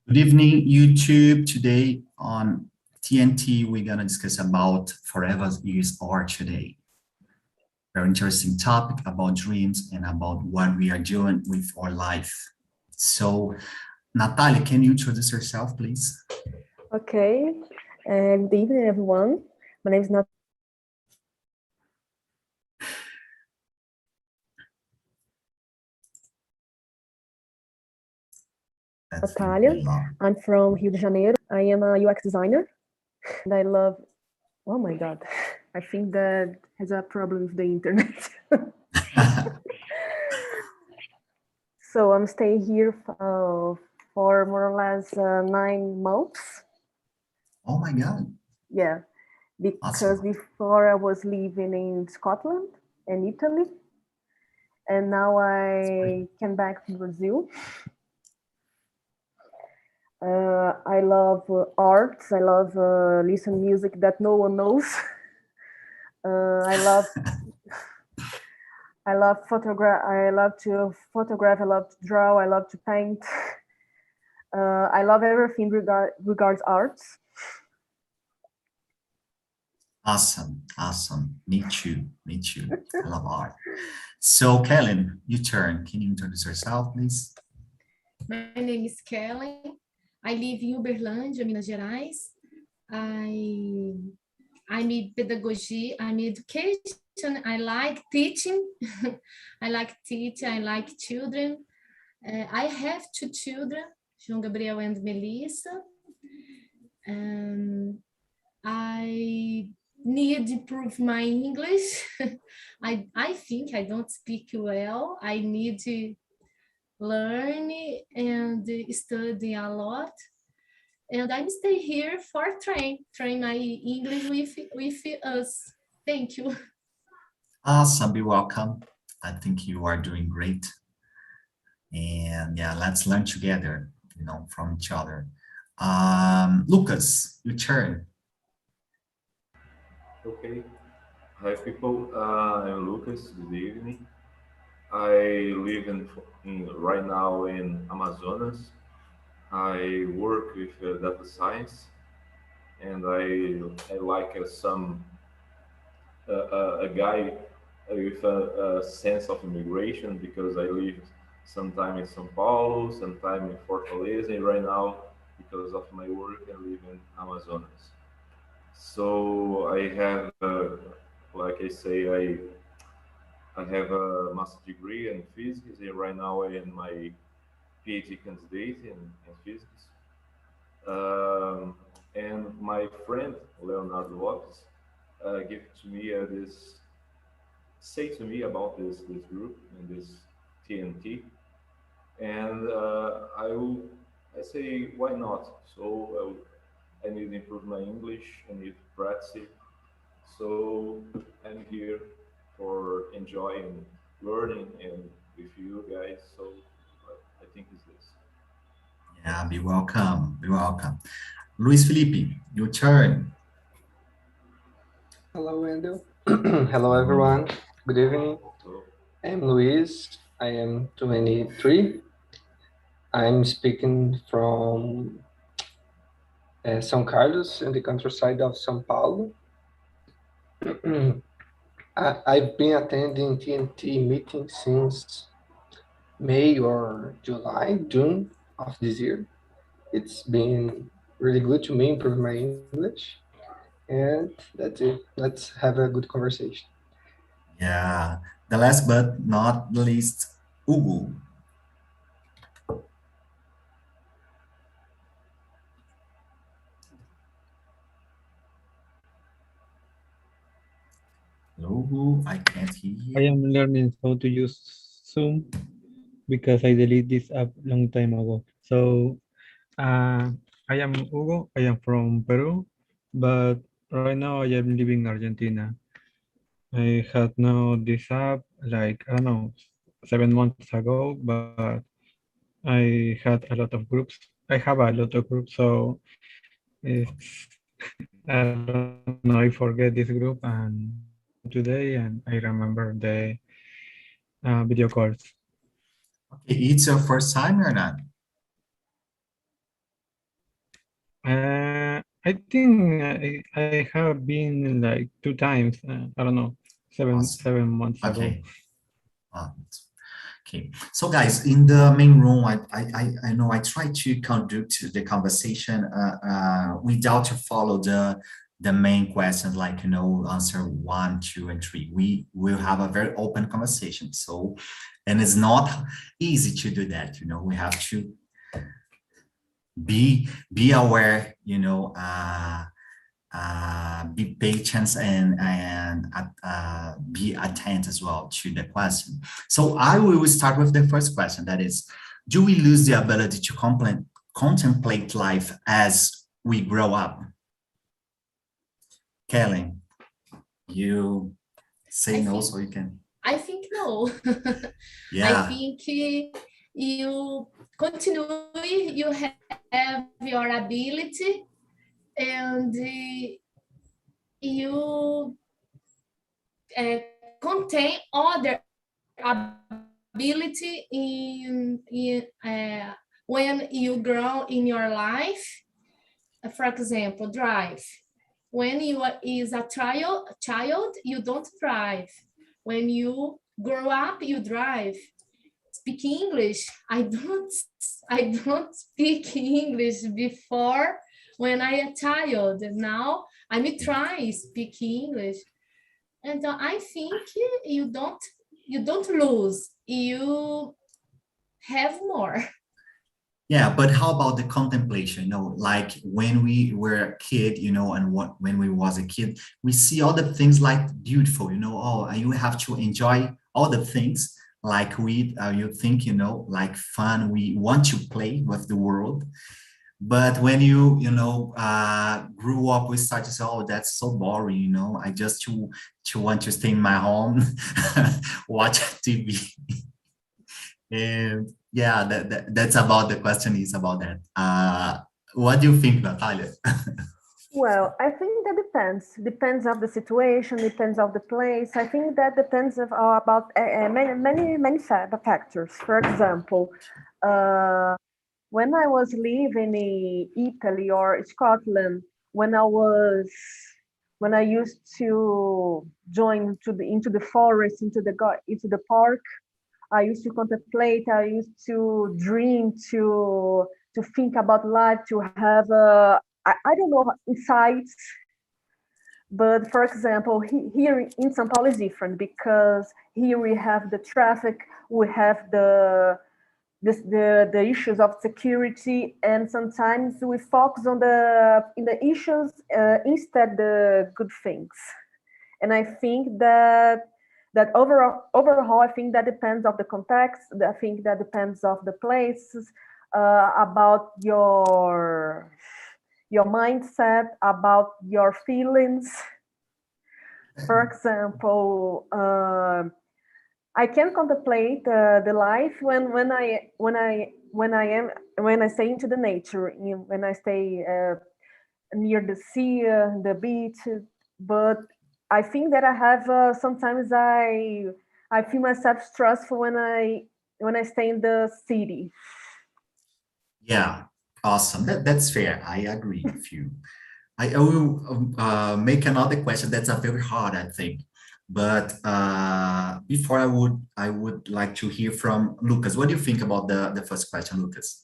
Good evening, YouTube. Today on TNT, we're gonna discuss about forever is art today. Very interesting topic about dreams and about what we are doing with our life. So, Natalia, can you introduce yourself, please? Okay, good evening, everyone. My name is Natalia. I'm from Rio de Janeiro. I am a UX designer, and I love. Oh my God, I think that has a problem with the internet. So I'm staying here for more or less 9 months. Oh my God. Yeah, because Awesome. before I was living in Scotland and Italy, and now I came back to Brazil. I love arts. I love listen music that no one knows. I love photograph. I love to photograph. I love to draw. I love to paint. I love everything regards arts. Awesome. Me too. I love art. So, Kellen, your turn. Can you introduce yourself, please? My name is Kelly. I live in Uberlândia, Minas Gerais. I'm in pedagogy, I'm in education. I like teaching. I like children. I have 2 children, João Gabriel and Melissa. I need to improve my English. I think I don't speak well. I need to learn and study a lot. And I'm stay here for train my English with us. Thank you. Awesome. Be welcome. I think you are doing great. And yeah, let's learn together, from each other. Lucas, your turn. Okay. Hi, people. I'm Lucas. Good evening. I live right now in Amazonas. I work with data science, and I like a guy with a sense of immigration because I lived some time in São Paulo, some time in Fortaleza, and right now, because of my work, I live in Amazonas. So I have, like I say, I have a master's degree in physics, and right now I am my PhD candidate in physics. And my friend Leonardo Lopes gave to me say to me about this group and this TNT, and I say why not? So I need to improve my English. I need to practice it. So I'm here for enjoying learning and with you guys. So I think it's this. Yeah, be welcome. Luis Felipe, your turn. Hello, Wendell. Hello, everyone. Good evening. I'm Luis. I am 23. I'm speaking from São Carlos in the countryside of São Paulo. I've been attending TNT meetings since May or June of this year. It's been really good to me improve my English. And that's it. Let's have a good conversation. Yeah, the last but not the least, Hugo. Hugo, I can't hear you. I am learning how to use Zoom because I deleted this app long time ago. So I am Hugo. I am from Peru, but right now I am living in Argentina. I had now this app like, I don't know, 7 months ago, but I had a lot of groups. I have a lot of groups, so it's, I don't know, I forget this group and today and I remember the video calls. Okay, it's your first time or not? I think I have been like 2 times. I don't know, Awesome. 7 months ago. Okay. Okay. So guys, in the main room, I know I try to conduct the conversation without to follow the main questions, like, answer 1, 2, and 3. We will have a very open conversation. So, and it's not easy to do that. We have to be aware, be patient and be attentive as well to the question. So I will start with the first question. That is, do we lose the ability to contemplate life as we grow up? Kelly, you say no, so you can. I think no. Yeah. I think you continue, you have your ability, and you contain other ability in when you grow in your life. For example, drive. When you is a child, you don't drive. When you grow up, you drive. Speak English. I don't speak English before when I a child. Now I'm trying speak English, and I think you don't lose. You have more. Yeah, but how about the contemplation? Like when we were a kid, and when we was a kid, we see all the things like beautiful, oh, you have to enjoy all the things like you think, like fun. We want to play with the world. But when you grew up, we start to say, oh, that's so boring, I just to want to stay in my home, watch TV. And yeah, that's about the question is about that. What do you think, Natalia? Well, I think that depends of the situation, depends of the place. I think that depends about many factors. For example, when I was living in Italy or Scotland, when I used to join into the forest, into the park, I used to contemplate, I used to dream, to think about life, to have I don't know, insights. But for example, here in São Paulo is different, because here we have the traffic, we have the issues of security, and sometimes we focus on the issues instead the good things. And I think that overall, I think that depends of the context. I think that depends of the places, about your mindset, about your feelings. For example, I can contemplate the life when I stay into the nature, when I stay near the sea, the beach. But I think that I have sometimes I feel myself stressful when I stay in the city. Yeah, awesome. That's fair. I agree with you. I will make another question that's a very hard, I think. But before I would like to hear from Lucas. What do you think about the first question, Lucas?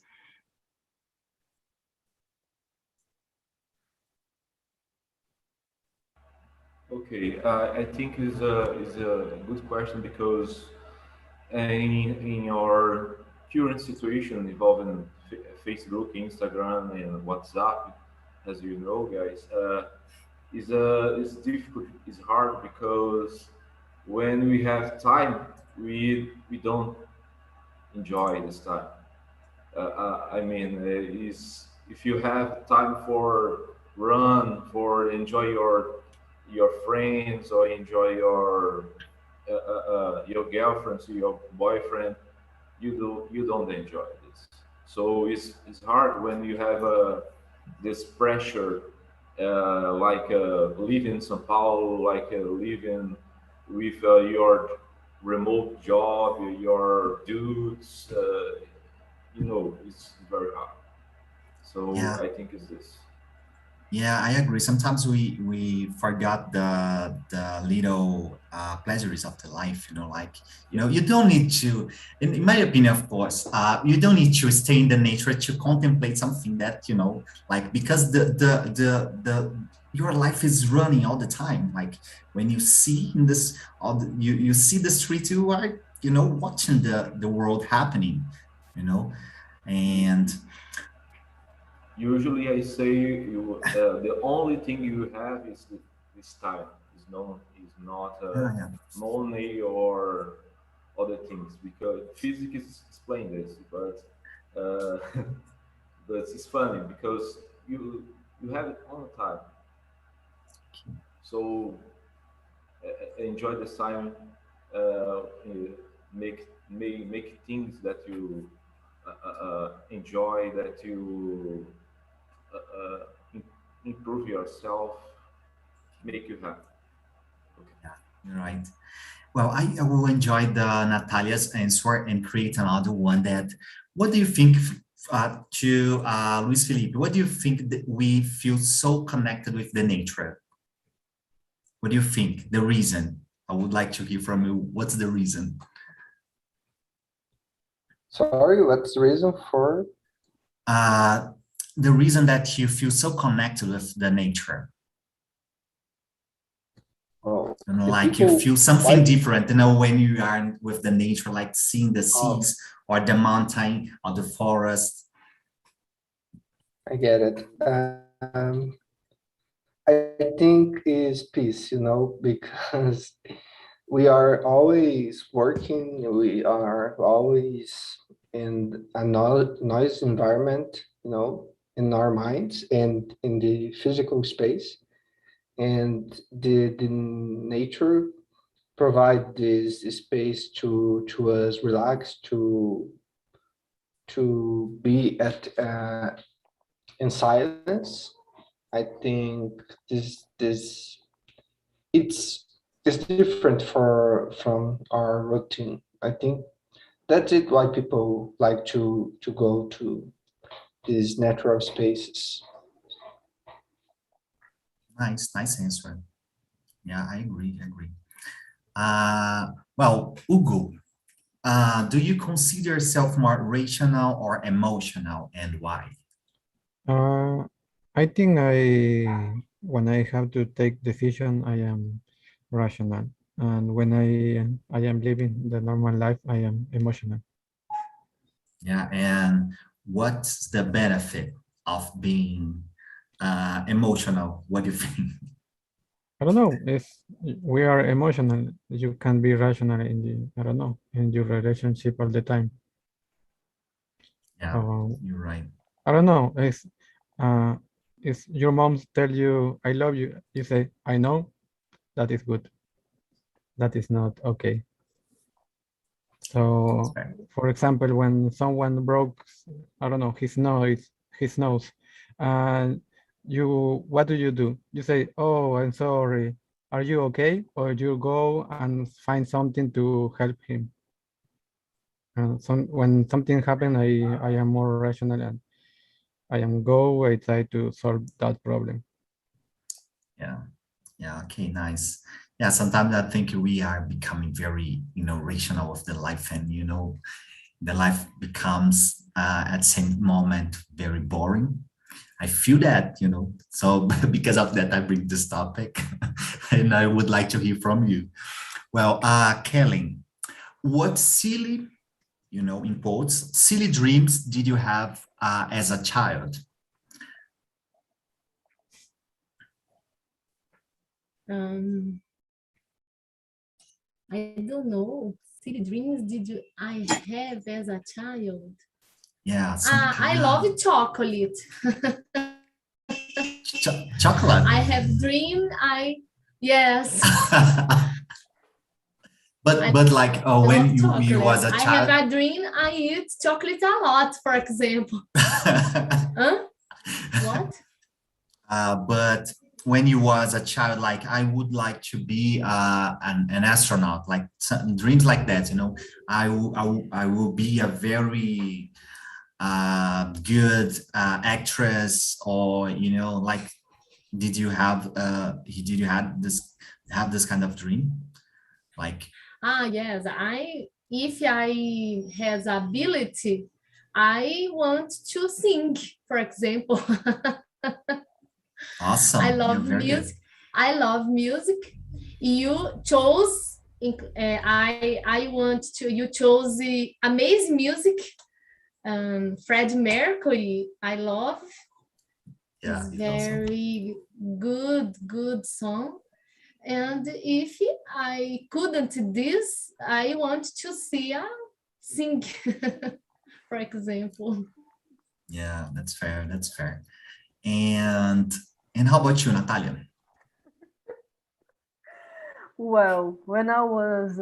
Okay, I think is a good question, because in your current situation involving Facebook, Instagram, and WhatsApp, as you know, guys, is difficult. It's hard, because when we have time, we don't enjoy this time. I mean, is if you have time for run, for enjoy your friends, or enjoy your girlfriend, your boyfriend, you don't enjoy this. So it's hard when you have this pressure, like living in São Paulo, like living with your remote job, your dudes. It's very hard. So Yeah. I think it's this. Yeah, I agree. Sometimes we forgot the little pleasures of the life, like, you don't need to, in my opinion, of course, you don't need to stay in the nature to contemplate something that, like, because the your life is running all the time. Like when you see in this, you see the street, you are, watching the world happening, and Usually, I say the only thing you have is this time. Is not yeah. money or other things, because physics explain this, but uh, but it's funny because you have it all the time. So enjoy the time, make things that you enjoy, that you im- improve yourself, make you happy. Okay. Yeah, you're right. Well, I will enjoy the Natalia's answer and create another one. That what do you think, to Luis Felipe? What do you think that we feel so connected with the nature? What do you think? The reason? I would like to hear from you. What's the reason? Sorry, what's the reason for? Uh, the reason that you feel so connected with the nature. Oh, if Like you people feel something like, different, when you are with the nature, like seeing the oh, seas or the mountain or the forest. I get it. I think is peace, because we are always working, we are always in a noise environment, in our minds and in the physical space. And the nature provide this space to us relax, to be in silence. I think this it's different from our routine. I think that's it why people like to go to these natural spaces. Nice answer. Yeah, I agree. Well, Ugo, do you consider yourself more rational or emotional, and why? Uh, I think when I have to take decision, I am rational, and when I am living the normal life, I am emotional. Yeah, and what's the benefit of being emotional? What do you think? I don't know if we are emotional. You can be rational in I don't know, in your relationship all the time. Yeah, Uh, you're right. I don't know. Uh, if your mom tell you I love you, you say I know. That is good. That is not okay. That's So, fair. for example, when someone broke, I don't know, his nose, and what do? You say, "Oh, I'm sorry. Are you okay?" Or you go and find something to help him. And when something happen, I am more rational and I try to solve that problem. Yeah. Yeah. Okay. Nice. Yeah. Sometimes I think we are becoming very, rational with the life, and the life becomes at the same moment very boring. I feel that, So because of that, I bring this topic, and I would like to hear from you. Well, Kelly, what silly, in quotes, silly dreams did you have as a child? Um, I don't know. Silly dreams did I have as a child? Yeah, some I love yeah. chocolate. Chocolate. I have dream. Yes. I but like when love you chocolate. was a I have child. a dream. I eat chocolate a lot, for example. Huh? What? But when you was a child, like I would like to be an astronaut, like some dreams like that, I will be a very good actress, or like Did you have this kind of dream? Like, Yes, if I has ability, I want to sing, for example. awesome. I You're love very good. music. I love music. You chose, you chose the amazing music. Freddie Mercury, I love. Yeah, It's it's awesome. very good song. And if I couldn't this, I want to see sing, for example. Yeah, that's fair. That's fair. And how about you, Natalia? Well, when I was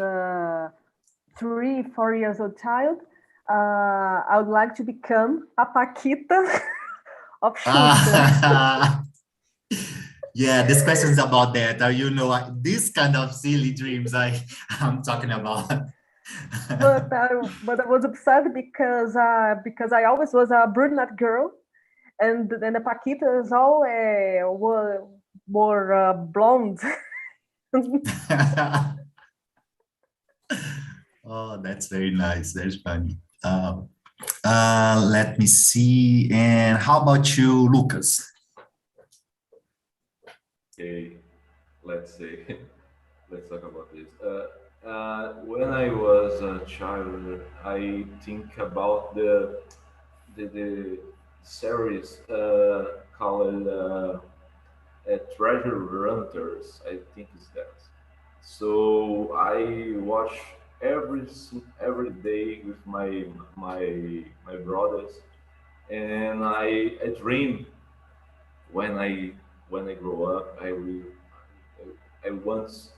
3, 4 years old child, I would like to become a Paquita of Xuxa. Ah, yeah, this question is about that. This kind of silly dreams I'm talking about. but I was upset because I always was a brunette girl, and the Paquitas all were blonde. Oh, that's very nice. That's funny. Let me see. And how about you, Lucas? Okay, let's see. Let's talk about this. When I was a child, I think about the series called Treasure Hunters. I think it's that. So I watch every day with my brothers, and I dream when I grow up. I once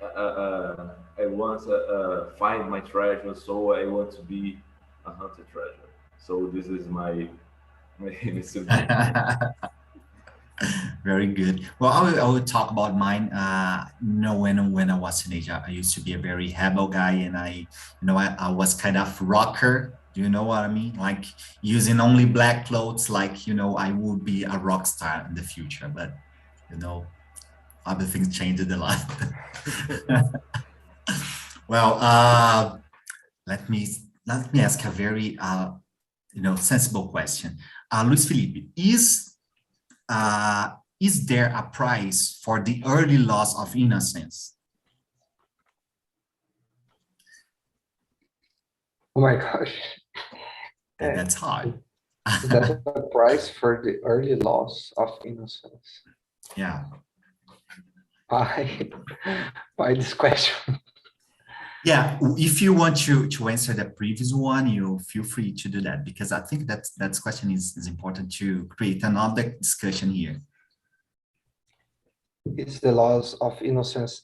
I once find my treasure, so I want to be a hunter treasure. So this is my subject. Very good. Well, I will talk about mine. When I was a teenager, I used to be a very rebel guy, and I was kind of rocker. Do you know what I mean? Like using only black clothes. Like I would be a rock star in the future, but other things changed a lot. Well, let me ask a very sensible question. Luis Felipe, is there a price for the early loss of innocence? Oh my gosh. That's hard. Is that a price for the early loss of innocence? Yeah. By this question. Yeah, if you want to answer the previous one, you feel free to do that, because I think that question is important to create another discussion here. Is the loss of innocence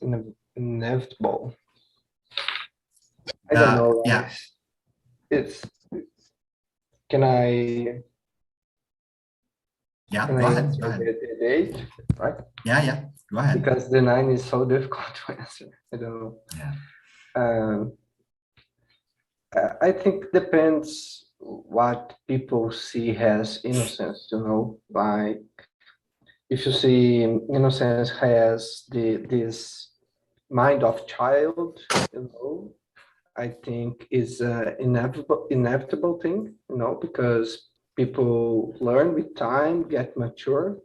inevitable? I don't know. Yeah. Can I? Yeah, Can go I ahead. answer the date, right? Yeah, go ahead. Because the 9 is so difficult to answer. I don't know. Yeah. I think depends what people see as innocence, like if you see innocence has this mind of child, I think is an inevitable thing, because people learn with time, get mature.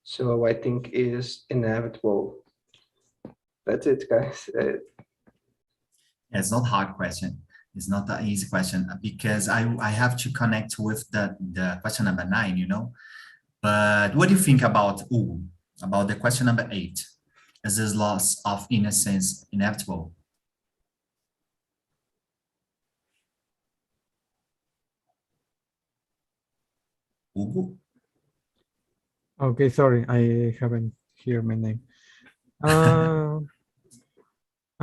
So I think is inevitable. That's it, guys. It's not a hard question. It's not an easy question, because I have to connect with the question number 9, But what do you think about the question number 8? Is this loss of innocence inevitable? Hugo? Okay, sorry, I haven't heard my name. I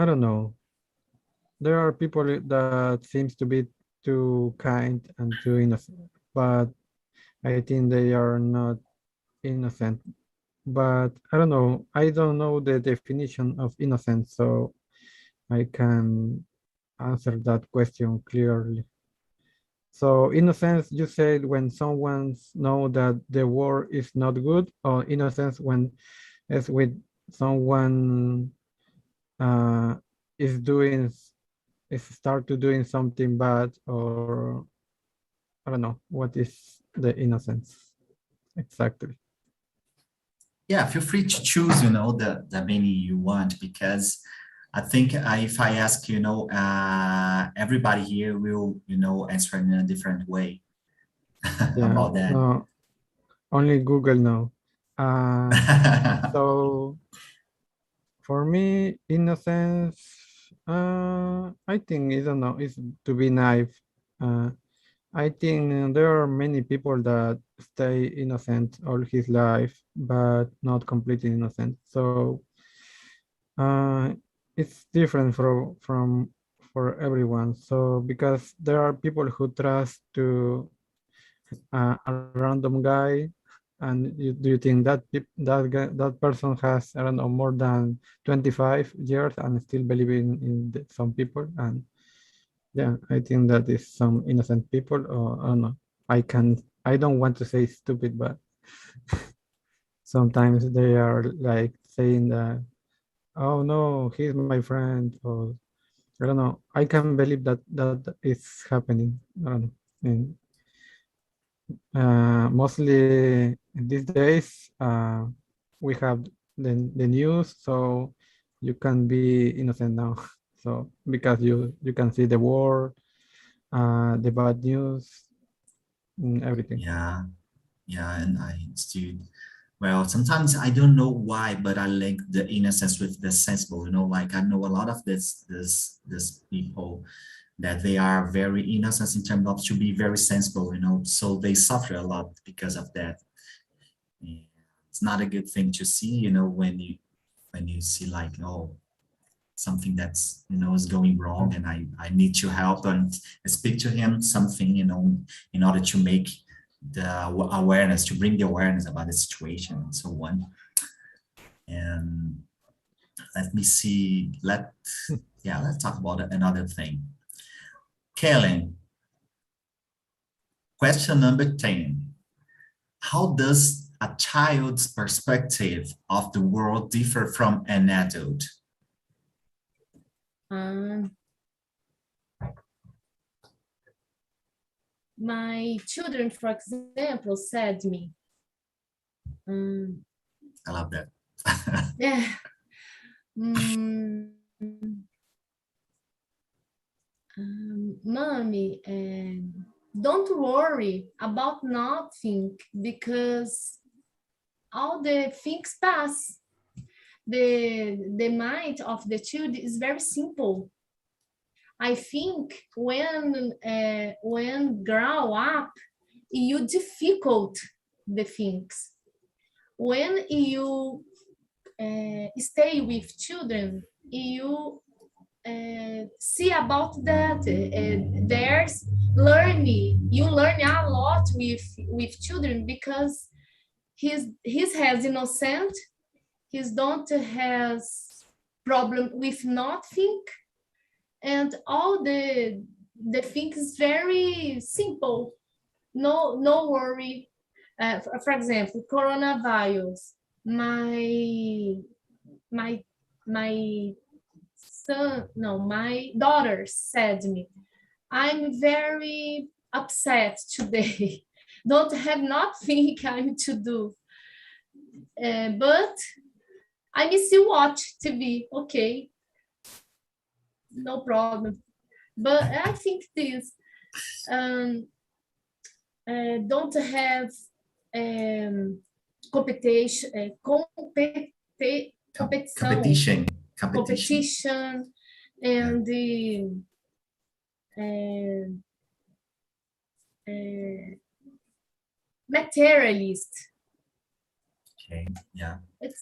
don't know. There are people that seems to be too kind and too innocent, but I think they are not innocent. But I don't know. I don't know the definition of innocence, so I can answer that question clearly. So innocence, you said when someone know that the world is not good, or innocence when it's with someone is doing, is start to doing something bad, or I don't know, what is the innocence exactly? Yeah, feel free to choose, the many you want, because I think if I ask, everybody here will, answer in a different way Yeah, about that. no, only Google now. So for me, innocence, I think, I don't know, is to be naive. Uh, I think there are many people that stay innocent all his life, but not completely innocent. So uh, it's different for everyone. So because there are people who trust to a random guy, and do you think that that person has, I don't know, more than 25 years and still believing in some people? And yeah, I think that is some innocent people, or I don't know. I don't want to say stupid, but sometimes they are like saying that, oh no, he's my friend, or I don't know. I can believe that that is happening. I don't know. And mostly these days, we have the news, so you can be innocent now. So because you can see the war, the bad news, everything. Yeah, and I understood. Well, sometimes I don't know why, but I link the innocence with the sensible. Like I know a lot of this people that they are very innocent in terms of to be very sensible. So they suffer a lot because of that. And it's not a good thing to see. When you see like, oh, something that's is going wrong, and I need to help and speak to him something, in order to make the awareness, to bring the awareness about the situation and so on. And let me see, let's talk about another thing. Kellen, question number 10. How does a child's perspective of the world differ from an adult? My children, for example, said me, I love that. yeah, mommy, don't worry about nothing, because all the things pass. The mind of the child is very simple. I think when grow up, you difficult the things. When you stay with children, you see about that. There's learning. You learn a lot with children, because his has innocent. He don't has problem with nothing, and all the things is very simple. No worry. For example, coronavirus. My my son, no, my daughter said to me, I'm very upset today. Don't have nothing I'm to do. But I miss you watch TV. Okay, no problem. But I think this don't have competition, competition, and the materialist. Okay, yeah.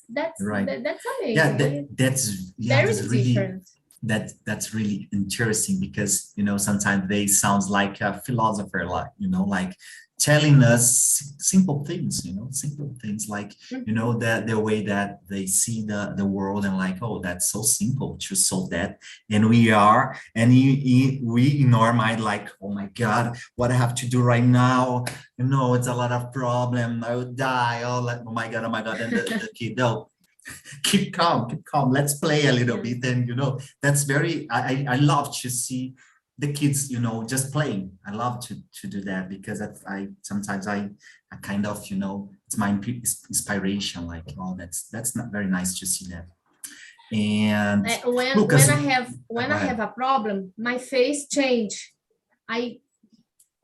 That's right. That's amazing. Yeah, that's really different. That's really interesting, because sometimes they sounds like a philosopher, like like telling us simple things, simple things like, the way that they see the world, and like, oh, that's so simple to solve that. And we in our mind, like, oh my God, what I have to do right now? It's a lot of problem. I will die. Oh my God, oh my God. And the kid, no, keep calm, let's play a little bit. And that's very, I love to see the kids just playing. I love to do that, because I sometimes I kind of it's my inspiration, like, oh, that's not very nice to see that. And when Lucas, when I have a problem, my face change.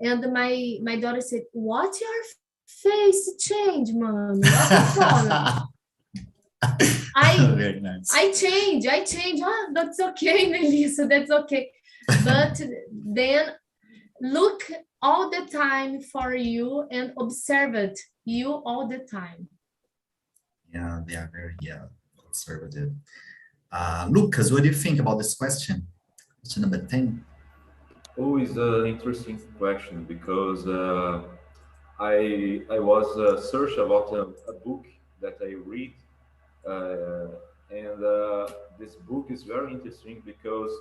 And my daughter said, "What your face change, mommy? What's the problem?" Very nice. I change. Oh, that's okay, Melissa, that's okay. But then look all the time for you and observe it, you all the time. Yeah, they are very conservative. Lucas, what do you think about this question? Question number 10. Always an interesting question, because I was search about a book that I read, and this book is very interesting because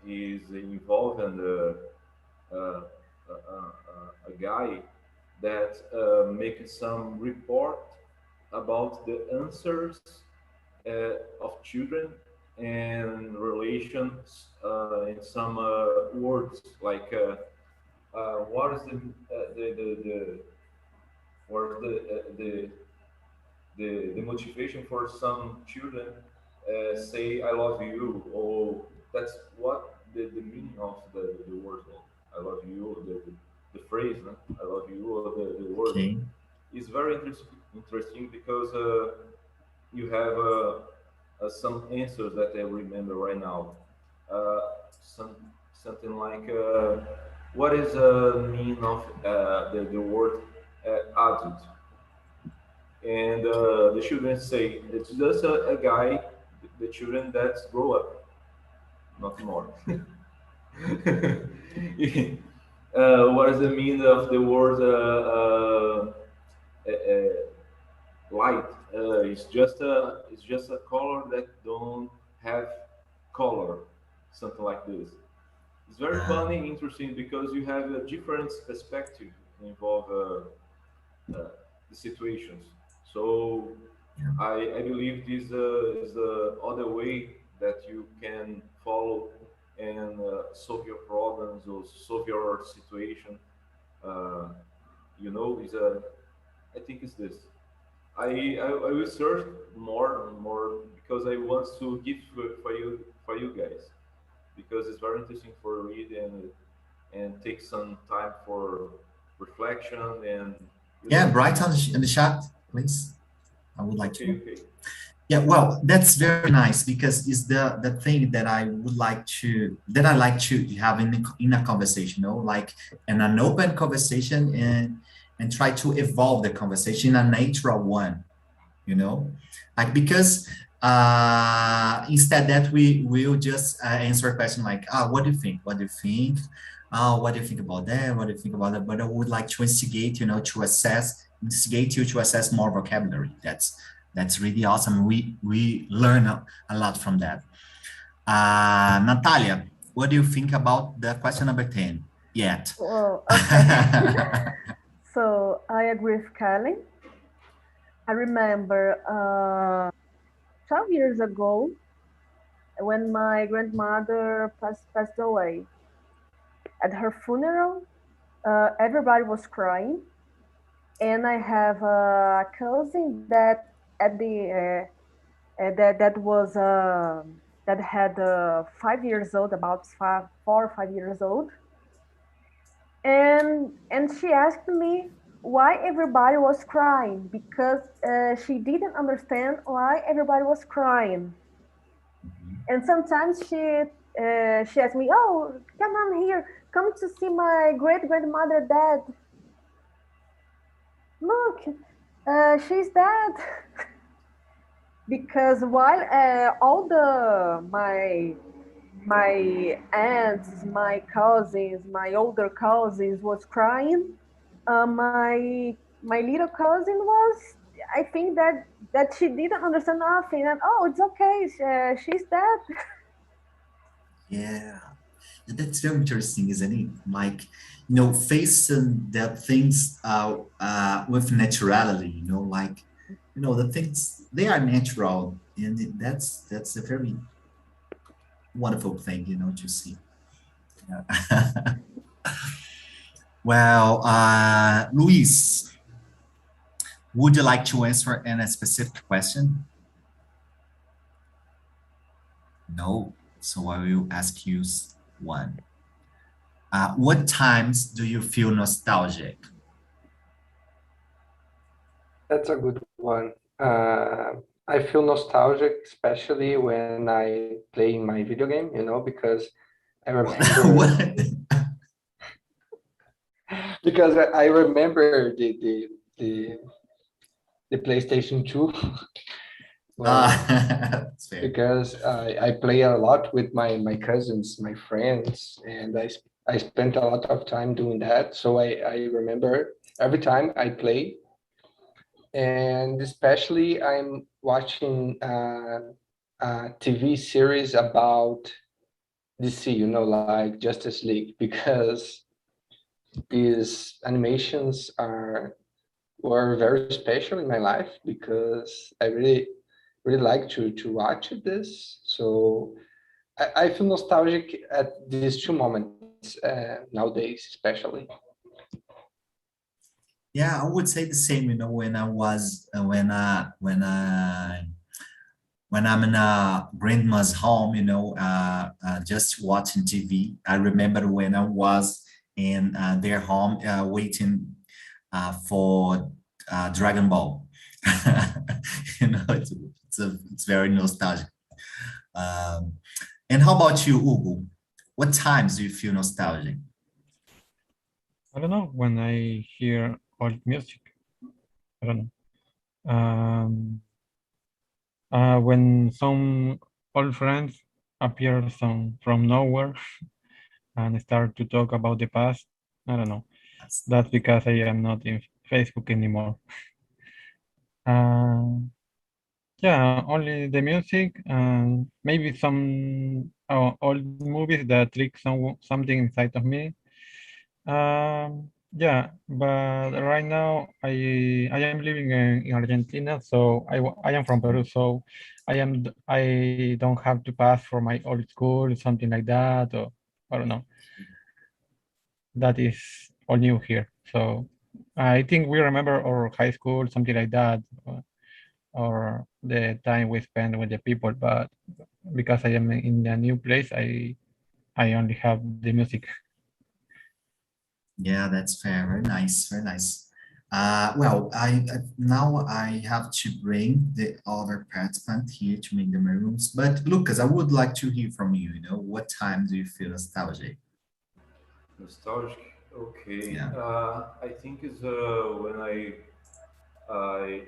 he's involved in a guy that makes some report about the answers of children and relations in some words, like what is the what is the motivation for some children say I love you, or that's what the meaning of the word I love you, the phrase I love you, or the word is very interesting because you have some answers that I remember right now. Something like what is the meaning of the word adult? And the children say it's just a guy, the children that grow up, not more. What is the meaning of the word light? It's just a color that don't have color, something like this. It's very funny, interesting, because you have a different perspective involve the situations. So I believe this is the other way that you can follow and solve your problems or solve your situation. Is I think it's this. I will search more and more because I want to give for you guys, because it's very interesting for read and take some time for reflection and write in the chat, please. I would like to. Okay. Yeah, well, that's very nice, because it's the thing that I like to have in a conversation, like in an open conversation, and try to evolve the conversation in a natural one, like, because instead that we will just answer a question like, what do you think? What do you think? What do you think about that? What do you think about that? But I would like to instigate, to instigate you to assess more vocabulary. That's really awesome. We learn a lot from that. Natalia, what do you think about the question number 10? Yet. Well, okay. So I agree with Kelly. I remember 12 years ago when my grandmother passed away. At her funeral, everybody was crying, and I have a cousin that at the that had 5 years old, about 4 or 5 years old, and she asked me why everybody was crying, because she didn't understand why everybody was crying. And sometimes she asked me, "Oh, come on here, come to see my great grandmother dead. Look, she's dead." Because while all my aunts, my cousins, my older cousins was crying, My little cousin was, I think that she didn't understand nothing, and oh, it's okay, she's dead. Yeah, that's very interesting, isn't it? Like, facing that things with naturality, like, the things, they are natural, and that's a very wonderful thing, to see. Yeah. Well, Luis, would you like to answer a specific question? No. So I will ask you one. What times do you feel nostalgic? That's a good one. I feel nostalgic, especially when I play my video game, because I remember What? because I remember the, the PlayStation 2 when That's fair. because I play a lot with my cousins, my friends, and I spent a lot of time doing that. So I remember every time I play, and especially I'm watching a TV series about DC, like Justice League, because these animations were very special in my life because I really like to watch this. So I feel nostalgic at these two moments nowadays, especially. Yeah, I would say the same, when I was when I'm in a grandma's home, just watching TV. I remember when I was in their home waiting for Dragon Ball. It's very nostalgic. Um, and how about you, Ugo? What times do you feel nostalgic? I don't know, when I hear old music. I don't know. When some old friends appear from nowhere and start to talk about the past, I don't know. That's because I am not in Facebook anymore. Yeah, only the music and maybe some old movies that trick something inside of me. Yeah, but right now I am living in Argentina, so I am from Peru, so I don't have to pass for my old school, something like that, or I don't know. That is all new here. So I think we remember our high school, something like that, or the time we spend with the people, but because I am in a new place, I only have the music. Yeah, that's fair. Very nice. Very nice. Well, now I have to bring the other participant here to make the rooms. But Lucas, I would like to hear from you. What time do you feel nostalgic? Nostalgic. Okay. Yeah. I think is when I I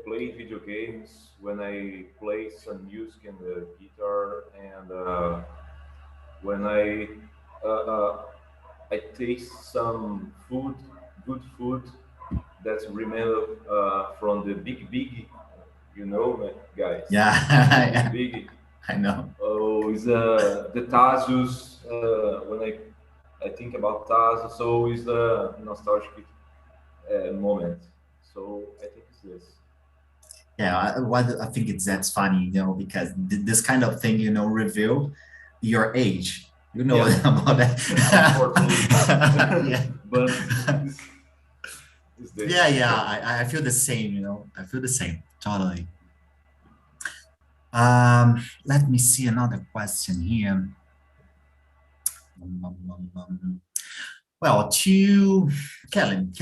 play video games, when I play some music in the guitar, and when uh, uh, I taste some food, good food that's remember from the big, guys. Yeah. The Yeah, big. I know. Oh, is the Tazos. When I think about Tazos, so is the nostalgic moment. So I think it's this. Yeah, I think that's funny, because this kind of thing, reveal your age. You know Yeah, about unfortunately, that. Yeah. but it's this. Yeah, yeah, I feel the same, I feel the same, totally. Let me see another question here. Well, to Kellen,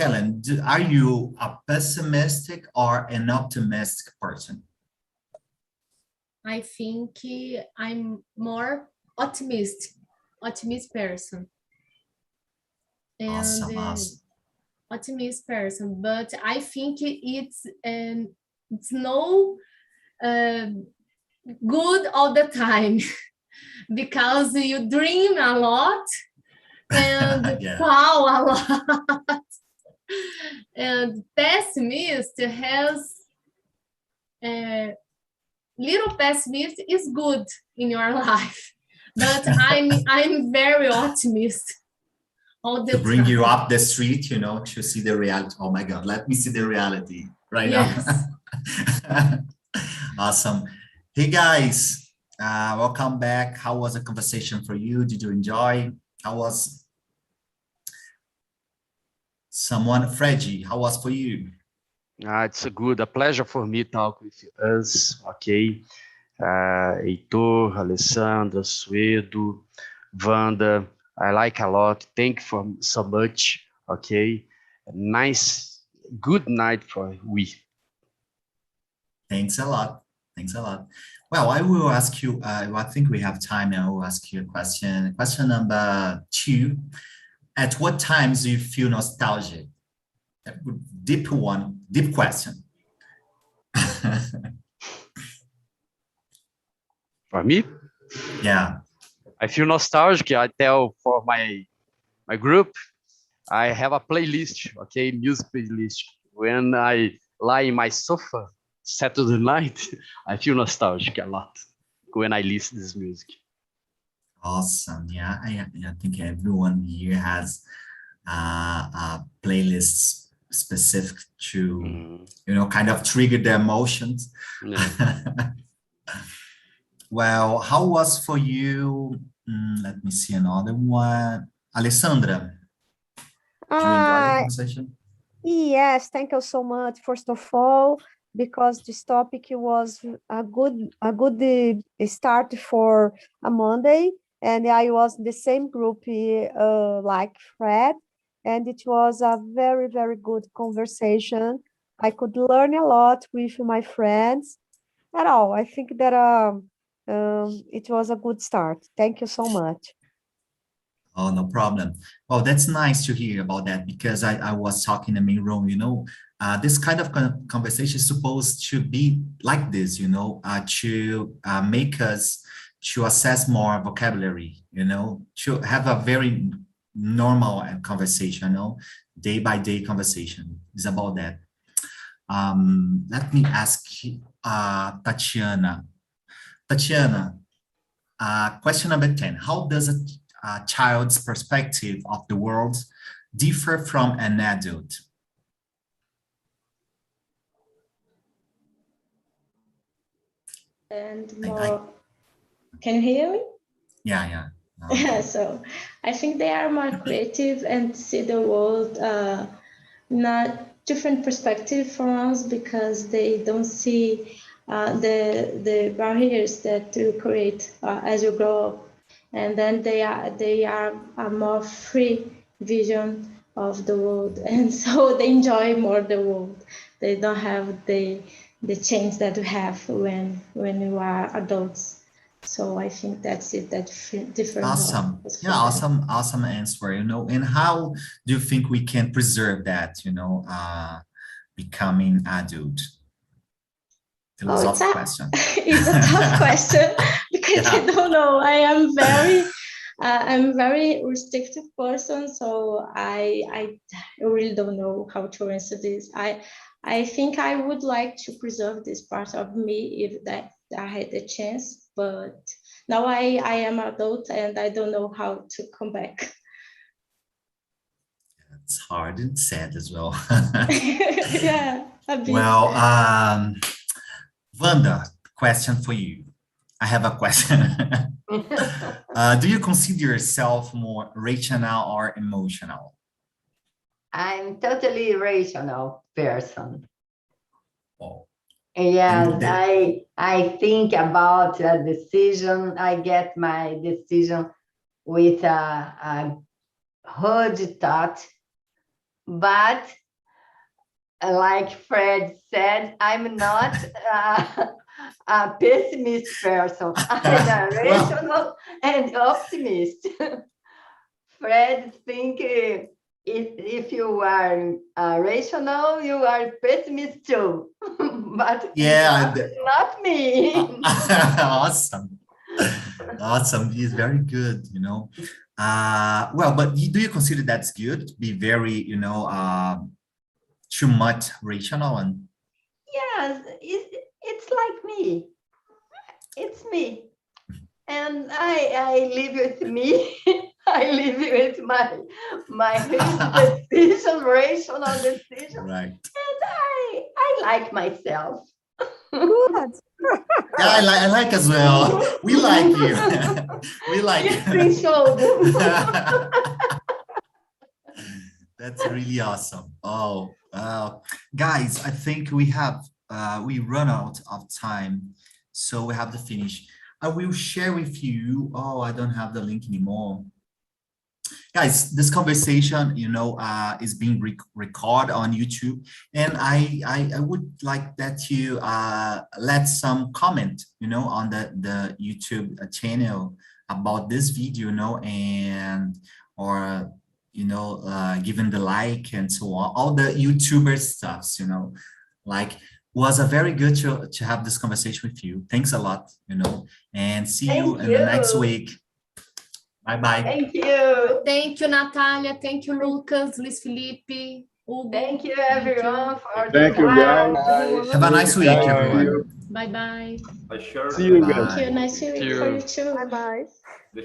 are you a pessimistic or an optimistic person? I think I'm more optimist person, and Awesome, awesome. optimist person. But I think it's no uh, good all the time because you dream a lot And Yeah. wow, a lot. And pessimist has little pessimist is good in your life, but I'm very optimist all the To bring you time. up the street, you know, to see the reality. Oh my God, let me see the reality right Yes. now. Awesome. Hey guys, welcome back. How was the conversation for you? Did you enjoy? How was someone, Freddy? How was for you? It's a pleasure for me talk with us, okay? Heitor, Alessandra, Suedo, Wanda, I like a lot. Thank you for so much, okay? Nice, good night for we. Thanks a lot. Thanks a lot. Well, I will ask you, I think we have time now. I will ask you a question. Question number 2. At what times do you feel nostalgic? A deep one, deep question. For me, Yeah. I feel nostalgic. I tell for my group, I have a playlist, okay, music playlist. When I lie in my sofa Saturday night, I feel nostalgic a lot when I listen to this music. Awesome. Yeah, I think everyone here has a playlist specific to, you know, kind of trigger the emotions. Yeah. Well, how was for you? Let me see another one. Alessandra, did you enjoy the conversation? Yes, thank you so much. First of all, because this topic was a good start for a Monday, and I was in the same group like Fred, and it was a very, very good conversation. I could learn a lot with my friends. At all, I think that it was a good start. Thank you so much. Oh, no problem. Well, that's nice to hear about that because I was talking in the main room, you know, this kind of conversation is supposed to be like this, you know, to make us to assess more vocabulary, you know, to have a very normal conversation, you know, day by day conversation is about that. Let me ask Tatiana. Tatiana, question number 10. How does a child's perspective of the world differ from an adult? And more, can you hear me? Yeah. So I think they are more creative and see the world not different perspective from us because they don't see the barriers that you create as you grow up, and then they are a more free vision of the world, and so they enjoy more the world. They don't have the change that we have when you are adults. So I think that's it. That different. Awesome. Yeah, awesome answer. You know, and how do you think we can preserve that? You know, becoming adult. Philosophical question. It's a tough question because I don't know. I'm very restrictive person, so I really don't know how to answer this. I think I would like to preserve this part of me if that I had the chance, but now I am adult and I don't know how to come back. It's hard and sad as well. Yeah. Well, Wanda, question for you. I have a question. Do you consider yourself more rational or emotional? I'm totally rational person. Oh. Yes, I think about a decision. I get my decision with a hard thought, but like Fred said, I'm not a pessimist person. I'm a rational and optimist. Fred think if you are rational, you are pessimist too. But yeah, not me. Awesome. He's very good, you know. Well, but do you consider that's good? Be very, you know, too much rational and Yes, it's like me. It's me. And I live with me. I live with my decision, rational decision. right. And I like myself. Good. Yeah, I like as well. We like you. We like You think so? That's really awesome. Oh, guys, I think we run out of time, so we have to finish. I will share with you. Oh, I don't have the link anymore. Guys, this conversation, you know, is being recorded on YouTube, and I would like that you let some comment, you know, on the YouTube channel about this video, you know, and or you know, giving the like and so on, all the YouTuber stuffs, you know, like was a very good to have this conversation with you. Thanks a lot, you know, and see you in the next week. Bye-bye. Thank you. Thank you, Natalia. Thank you, Lucas, Luis Felipe, Hugo. Thank you, everyone, for Thank you, guys. Have a nice week, Bye. everyone. Bye-bye. I share See you the- guys. Thank you. Nice to meet you too. Bye bye. the